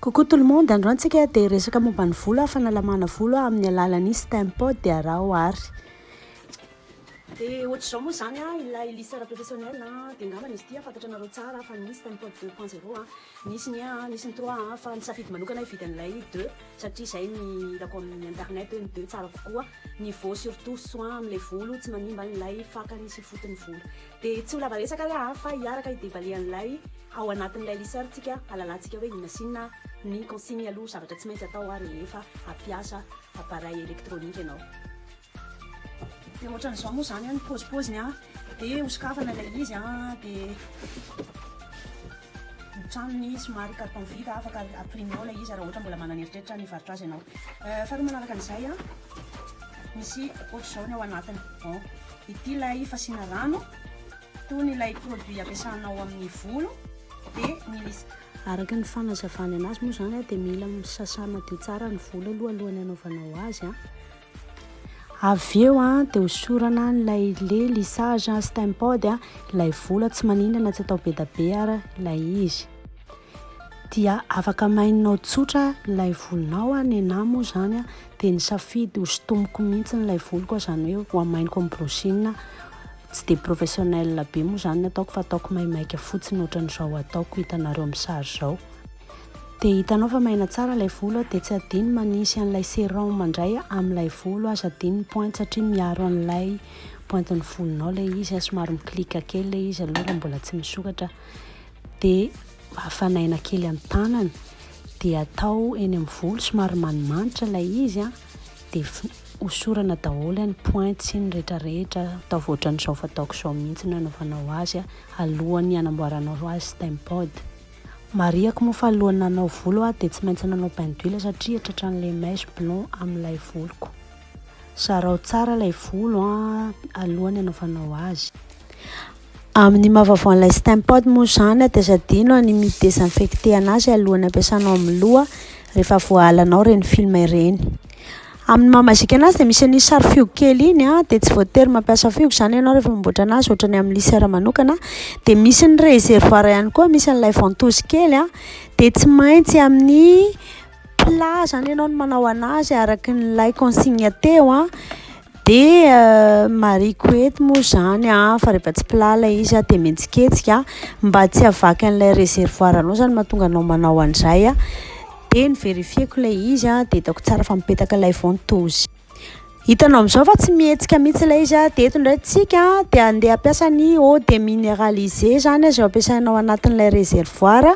Coucou tout le monde, androantsika dia resaka momba ny volo fanalamana volo amin'ny alalan'ny Stempod dia raha ary. Dia ohatr'izao moa zany ilay lisseur professionnel dia angambany izy ity fantatra anareo tsara fa ny Stempod 2.0 nisy ny 3 fa nisafidy manokana hividy an'ilay 2 satria izay ny hitako amin'ny internet hoe ny 2 tsara kokoa niveau surtout soin amin'ilay volo tsy manimba n'ilay fakany sy fotin'ny volo. Dia tsy ho lava resaka fa hiaraka hidéballer ao anatin'ilay lisseur tsika alalantsika hoe inona sinona ny consigne aloha zavatra tsy maintsy atao rehefa hampiasa appareil électronique ianao. Dia ohatran'izao moa zany ny paozipoziny dia hosokafana ilay izy dia mitranony somary carton vide afaka amprinao ilay izy raha ohatra mbola manana eritreritra ny varotra azy ianao. Faharoa manaraka an'izay misy ohatr'izao ny ao anatiny. Ity ilay fasiana rano toy ny ilay produit ampiasanao amin'ny volo dia ny araka ny fanazavany anazy moa zany dia mila sasana madio tsara ny volo alohan'ny anaovanao azy. Avy eo dia hosorana ilay lissage Stempod ilay volo tsy manindana tsy atao be da be ara ilay izy. Dia afaka maininao tsotra ilay volonao ny anahy moa zany dia nisafidy hosotomoko mihitsy ilay voloko zany hoe ho amainiko amin'ny brochine tsy dia professionnel be moa zany ataoko fa ataoko maimaika fotsiny ohatran'izao ataoko hitanareo amin'ny sary izao. Dia hitanao fa maina tsara ilay volo dia tsy adino manisy an'ilay sérum mandray amin'ilay volo sy adino pointe satria miaro an'ilay pointin'ny volonao ilay izy somary miklika kely ilay izy aloha mbola tsy misokatra. Dia afanaina kely amin'ny tanany dia atao eny amin'ny volo somary manimanitra ilay izy dia hosorana daholo ny pointe sy ny rehetrarehetra atao ohatran'izao fataoko izao mihitsy no anaovanao azy alohan'ny anamboaranao azy Stempod. Mariako moa fa alohan'ny nanao volo dia tsy maintsy nanao bain d'huile satria tratran'ilay mèche blond amin'ilay voloko. Sarao tsara ilay volo alohan'ny anaovanao azy. Amin'ny mahavaovan'ilay Stempod moa zany dia zadino ny mi-désinfecter anazy alohan'ny ampiasanao amin'ny loha rehefa voahalanao ireny film ireny. Amin'ny mahamazika anazy dia misy ny sary fihogo kely iny dia tsy voatery mampiasa fihogo zany ianao rehefa mamboatra anazy ohatrany amin'ny lisseur manokana. Dia misy ny réservoir ihany koa, misy an'ilay ventouse kely dia tsy maintsy amin'ny plat zany ianao no manao anazy araka n'ilay consigne teo dia mariako eto moa zany fa rehefa tsy plat ilay izy dia mihetsiketsika mba tsy havaky an'ilay réservoir anao zany mahatonga anao manao an'izay. Dia niverifieko ilay izy dia hitako tsara fa mipetaka ilay ventouse. Hitanao amin'izao fa tsy mihetsika mihitsy ilay izy dia eto indray tsika dia andeha hampiasa ny eau de minéralisé zany izay ampiasainao anatin'ilay réservoir.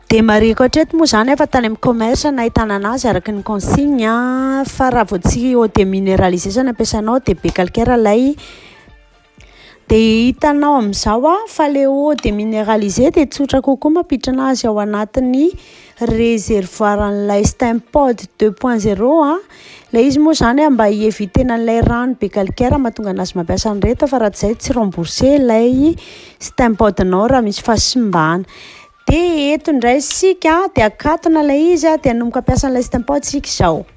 Dia mariako hatreto moa zany fa tany amin'ny commerce nahitana anazy araka ny consigne fa raha vao tsy eau de minéralisé zany ampiasainao dia be calcaire ilay. Dia hitanao amin'izao fa ilay eau de minéralisé dia tsotra kokoa mampiditra anazy ao anatin'ny réservoir an'ilay Stempod 2.0 ilay izy moa zany mba hievitena an'ilay rano be calcaire mahatonga anazy mampiasa an'ireto fa raha tsy izay tsy remboursé ilay Stempodnao raha misy fahasimbana. Dia eto indray isika dia akatona ilay izy dia hanomboka hampiasa an'ilay Stempod isika izao.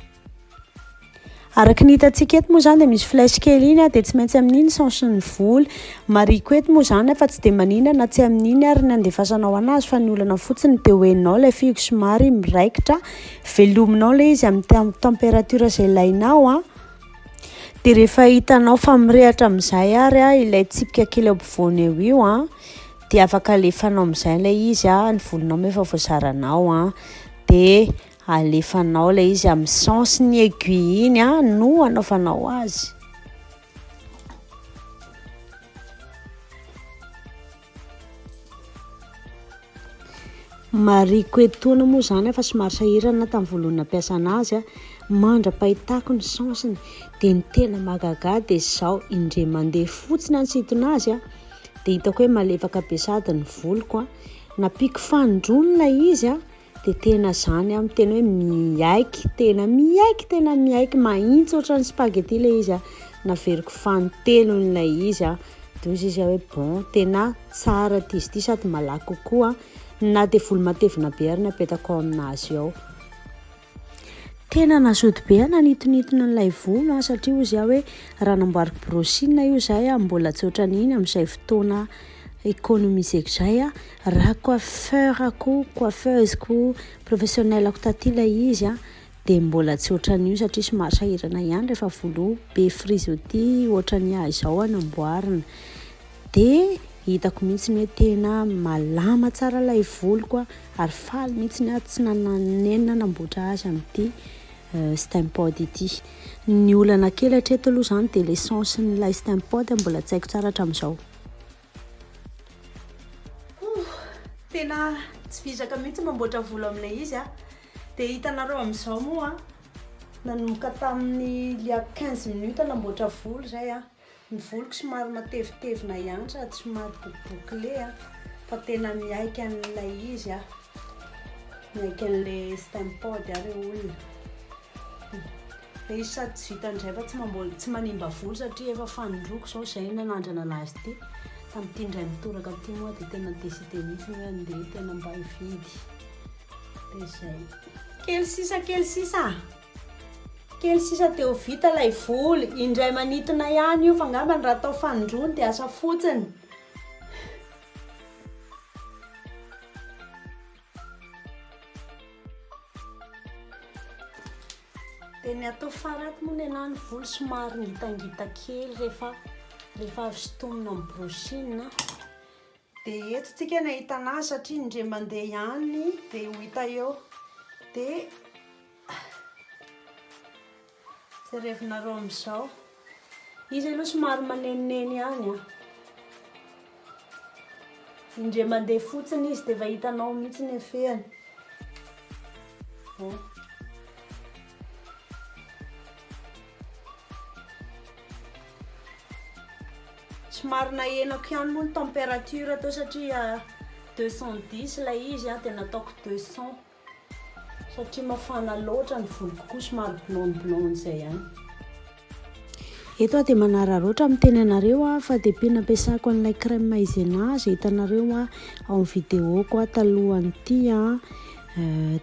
Araka ny hitantsika eto moa zany dia misy flèche kely iny dia tsy maintsy amin'iny sansiny volo. Mariako eto moa zany fa tsy dia maninona na tsy amin'iny ary ny andefasanao anazy fa ny olana fotsiny dia hoeninao ilay fihogo somary miraikitra velominao ilay izy amin'ny température izay ilainao. Dia rehefa hitanao fa mirehatra amin'izay ary ilay tsipika kely eo ampovoany eo io dia afaka alefanao amin'izay ilay izy ny volonao efa voazaranao dia alefanao ilay izy amin'ny sens ny aiguille iny no anaovanao azy. Mariako etoana moa zany fa somary sahirana tamin'ny voalohany nampiasa anazy mandra-pahitako ny sensiny dia ny tena mahagaga dia izao indray mandeha fotsiny ansitona azy dia hitako hoe malefaka be sady ny voloko napiako fandrony ilay izy dia tena zany amin'ny tena hoe tena miaiky mahitsy ohatran'ny spaghetti ilay izy naveriko fantelo n'ilay izy dia izy hoe bon tena tsara izy ity sady malaky kokoa na dia volo matevina be ary napetako ao aminazy ao. Tena nazody be nanitonitona n'ilay volo satria izy hoe raha namboariko brochine io izay mbola tsy ohatran'iny amin'izay fotoana économiseko zay a raha coiffeurako coiffeuseko professionnelako tatila izy a dia mbola tsy ohatran'io satria somary sahirana ihany rehefa volo be frisottis ohatran'ny ahy izao anamboarina. Dia hitako mihitsy hoe tena malama tsara ilay voloko a ary faly mihitsy ny ahy tsy nanenina namboatra azy amin'ity Stampod ity. Ny olana kely hatreto aloha izany dia l'essence n'ilay Stampod mbola tsy haiko tsara hatramin'izao. Tena tsy vizaka mihitsy mamboatra volo amin'ilay izy a. Dia hitanareo amin'izao moa nanomboka tamin'ny lia 15 minutes namboatra volo zay a. Ny voloko somary matevitevina ihany sady somary bouclé a. Fa tena miaika an'ilay izy a. Miaika an'ilay Stampod ary olona. Ilay izy sady tsy vitan'izay fa tsy manimba volo satria efa fanindroako izao izay nanandrana anazy ity. Tamin'ity indray mitoraka ity moa dia tena décidé mihitsy hoe andeha tena mba hividy. Dia izay. Kely sisa teo vita ilay volo. Indray manitona ihany io fa angambany raha atao fanindrony dia asa fotsiny. Dia ny atao faraky moa ny anahy ny volo somary ngitangita kely rehefa avy sintomina amin'ny brushing. Dia eto tsika nahita anazy satria indray mandeha ihany dia ho hita eo. Dia jerevinareo amin'izao. Izy aloha somary manenoneny ihany a. Indray mandeha fotsiny izy dia efa hitanao mihitsy ny efehany. Somary nahenako ihany moa ny température atao satria 210 ilay izy a dia nataoko 200 satria mafana loatra ny voloko koa somary blonde izay ihany. Eto dia manararoatra miteny anareo fa dia nampiasako an'ilay crème maïzena izay hitanareo ao amin'ny vidéoko talohan'ity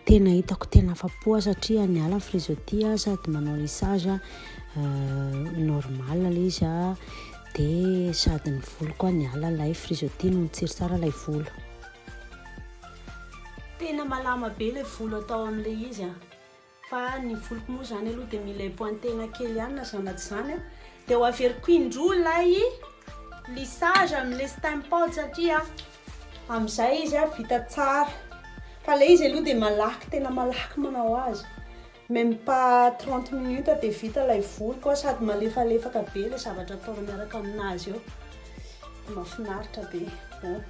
tena hitako tena afa-po satria niala frisottis sady manao lissage normal ilay izy dia sady ny volo koa niala ilay frisottis no mitsiry tsara ilay volo. Tena malama be ilay volo atao amin'ilay izy fa ny voloko moa izany aloha dia mila pointena kely ihany na zana tsy izany dia ho averiko indroa ilay lissage amin'ilay Stampod satria amin'izay izy vita tsara. Fa ilay izy aloha dia malaky tena malaky manao azy. Même pas 30 minutes dia vita ilay voloko sady malefalefaka be ilay zavatra atao miaraka aminazy eo. Mahafinaritra be.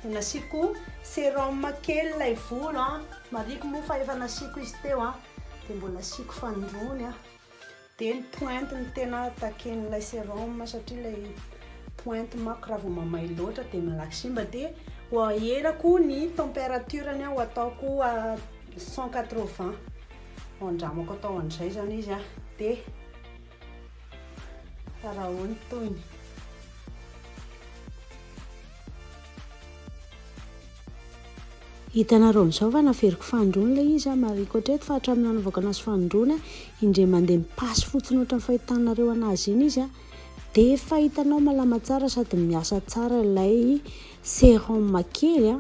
Nasiako sérum kely ilay volo mariko moa fa efa nasiako izy teo dia mbola asiako fanindrony dia ny pointe ny tena taken'ilay sérum satria ilay pointe manko raha vao mamay loatra dia malaky simba. Dia ho aherako ny températureny ho ataoko 180. Andramako atao an'izay zany izy dia arahoany toyny. Hitanareo amin'izao fa naferiko fanindrony ilay izy mariko hatreto fa hatramin'ny nanaovako anazy fanindrony indray mandeha mipasy fotsiny ohatran'ny fahitanareo anazy iny izy dia fahitanao malama tsara sady miasa tsara ilay sérum kely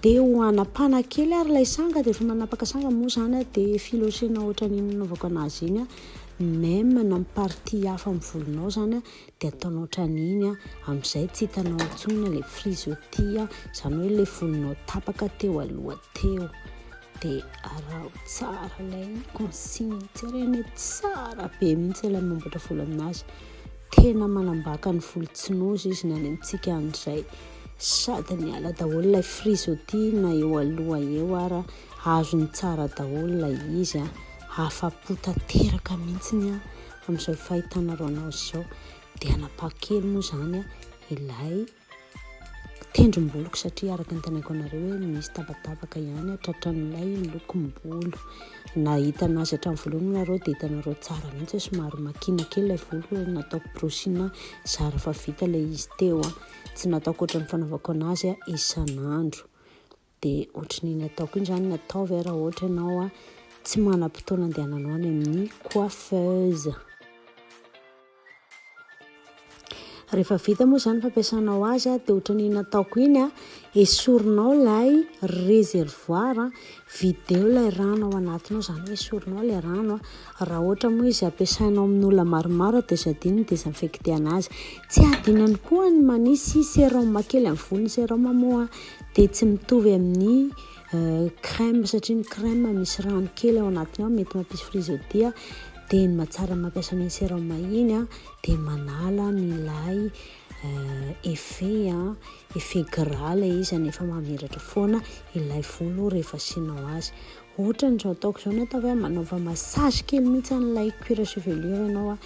dia ho anapana kely ary ilay sanga dia efa manapaka sanga moa izany dia filosena ohatran'iny nanaovako anazy iny même na partie hafa amin'ny volonao izany dia ataonao ohatran'iny amin'izay tsy hitanao intsony ilay frisottis izany hoe ilay volonao tapaka teo aloha teo. Dia arao tsara ilay consigne tsireny tsara be mihitsy ilay mamboatra volo aminazy. Tena manambaka ny volo tsinozy izy ny any amintsika an'izay. Sady niala daholo ilay frisottis na eo aloha eo ary azony tsara daholo ilay izy afa-po tanteraka mihitsy amin'izao fahitanareo anazy izao. Dia anapa-kely moa izany ilay tendrom-boloko satria araka ny tanako anareo hoe misy tapatapaka ihany tratran'ilay lokom-bolo. Na hitanazy hatramin'ny voalohany nareo dia hitanareo tsara mihitsy somary makina kely ilay volo nataoko brushing zara fa vita ilay izy teo tsy nataoko ohatran'ny fanaovako anazy isan'andro. Dia ohatran'iny ataoko iny izany nataovy raha ohatra ianao tsy manam-potoana andehananao any amin'ny coiffeuse. rehefa vita moa zany fampiasanao azy a dia ohatran'ny nataoko iny a esorinao ilay réservoir vidéo ilay rano ao anatinao zany hoe esorinao ilay rano a raha ohatra moa izy ampiasainao amin'olona maromaro dia zadiny désinfecté anazy tsy adinany koa ny manisy sérum kely amin'ny volony sérum moa dia tsy mitovy amin'ny crème satria ny crème misy rano kely ao anatiny ao mety mampisy frizodie dia ny mahatsara mampiasa ny sérum iny a dia manala nylay effet gras ilay izy nefa mamiratra foana ilay volo rehefa asianao azy ohatra ny zao ataoko zao nefa hoe manaova massage kely mihitsy an'ilay cuir chevelu ianao a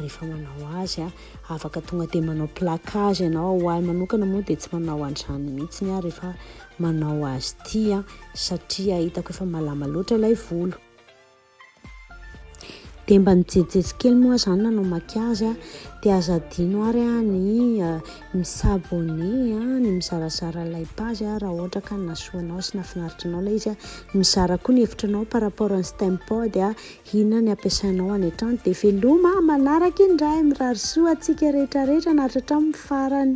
rehefa manao azy a afaka tonga dia manao plaquage ianao ho ahy manokana moa dia tsy manao an'izany mihitsy a rehefa manao azy ity a satria hitako efa malama loatra ilay volo dia mba nijerijejy kely moa zany nanao makiazy a dia aza adino ary a ny misabone a ny mizarazara ilay pazy a raha ohatra ka nasoanao sy nafinaritranao ilay izy a mizara koa ny hevitranao par rapport amin'ny Stempod a inona ny ampiasainao any an-trano dia veloma manaraka indray mirary soa antsika rehetrarehetra na hatratramin'ny farany